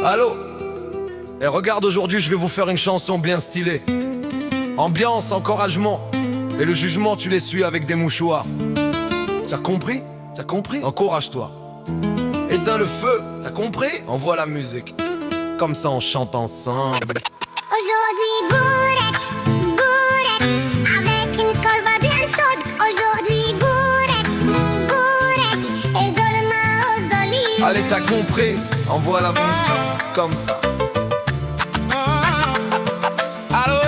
Allô? Et regarde, aujourd'hui je vais vous faire une chanson bien stylée. Ambiance, encouragement. Et le jugement tu l'essuies avec des mouchoirs. T'as compris? T'as compris? Encourage-toi. Éteins le feu, t'as compris? Envoie la musique. Comme ça on chante ensemble. Aujourd'hui Gourek, avec une corba bien chaude. Aujourd'hui Gourek, et demain aux olives. Allez, t'as compris? Envoie la musique. Comme ça. Allô,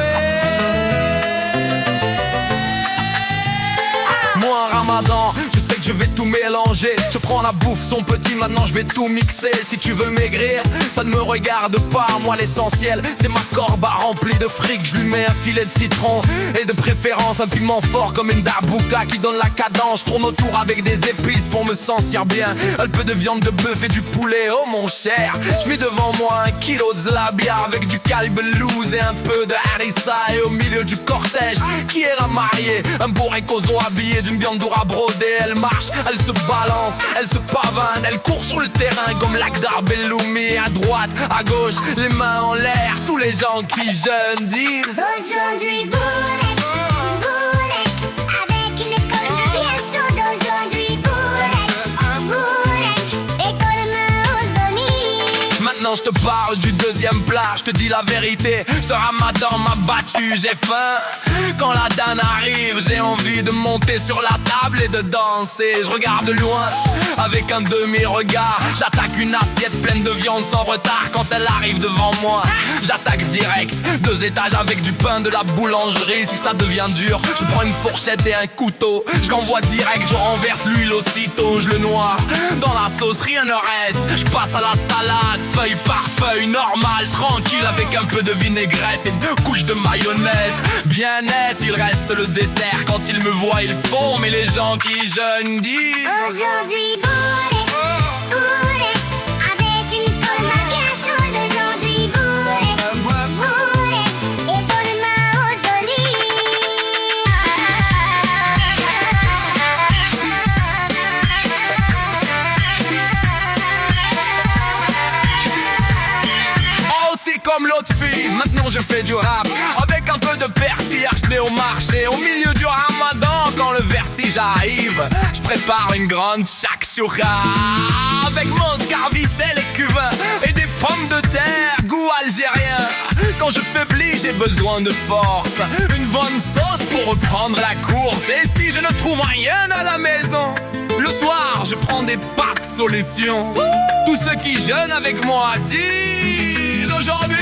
moi un ramadan, je sais que je vais tout mélanger. Je prends la bouffe, son petit, maintenant je vais tout mixer. Si tu veux maigrir, ça ne me regarde pas. Moi l'essentiel, c'est ma corba remplie de fric. Je lui mets un filet de citron et de préférence un piment fort comme une darbouka qui donne la cadence. Je tourne autour avec des épices pour me sentir bien. Un peu de viande de bœuf et du poulet, oh mon cher. Je mets devant moi 1 kilo de zlabia avec du calbelouse et un peu de harissa. Et au milieu du cortège, qui est la mariée? Un beau récoson habillé d'une viande d'oura brodée. Elle marche, elle se balance, elle se pavane, elle court sur le terrain comme l'Akdar Belloumi. À droite, à gauche, les mains en l'air. Tous les gens qui jeûnent disent Aujourd'hui Gourek, avec une corba bien chaude. Aujourd'hui Gourek, et demain aux olives. Maintenant je te parle du deuxième plat, je te dis la vérité. Ce ramadan m'a battu, j'ai faim. Quand la danne arrive, j'ai envie de monter sur la table et de danser. Je regarde de loin, avec un demi-regard. J'attaque une assiette pleine de viande sans retard. Quand elle arrive devant moi, j'attaque direct. 2 étages avec du pain de la boulangerie. Si ça devient dur, je prends une fourchette et un couteau. Je l'envoie direct, je renverse l'huile aussitôt. Je le noie dans la sauce, rien ne reste. Je passe à la salade, feuille par feuille, normal, tranquille, avec un peu de vinaigrette et 2 couches de mayonnaise. Bien net, il reste le dessert. Quand ils me voient, ils font, mais les gens qui jeûnent disent Aujourd'hui Gourek, avec une corba bien chaude. Aujourd'hui Gourek, et demain aux olives. oh, c'est comme l'autre fille, maintenant je fais du rap avec un peu de persil acheté au marché. Au milieu du ramadan, quand le vertige arrive, je prépare une grande shakshuka avec mon scarvicelle et cubain et des pommes de terre, goût algérien. Quand je faiblis, j'ai besoin de force, une bonne sauce pour reprendre la course. Et si je ne trouve rien à la maison, le soir, je prends des pâtes solutions. Tous ceux qui jeûnent avec moi disent aujourd'hui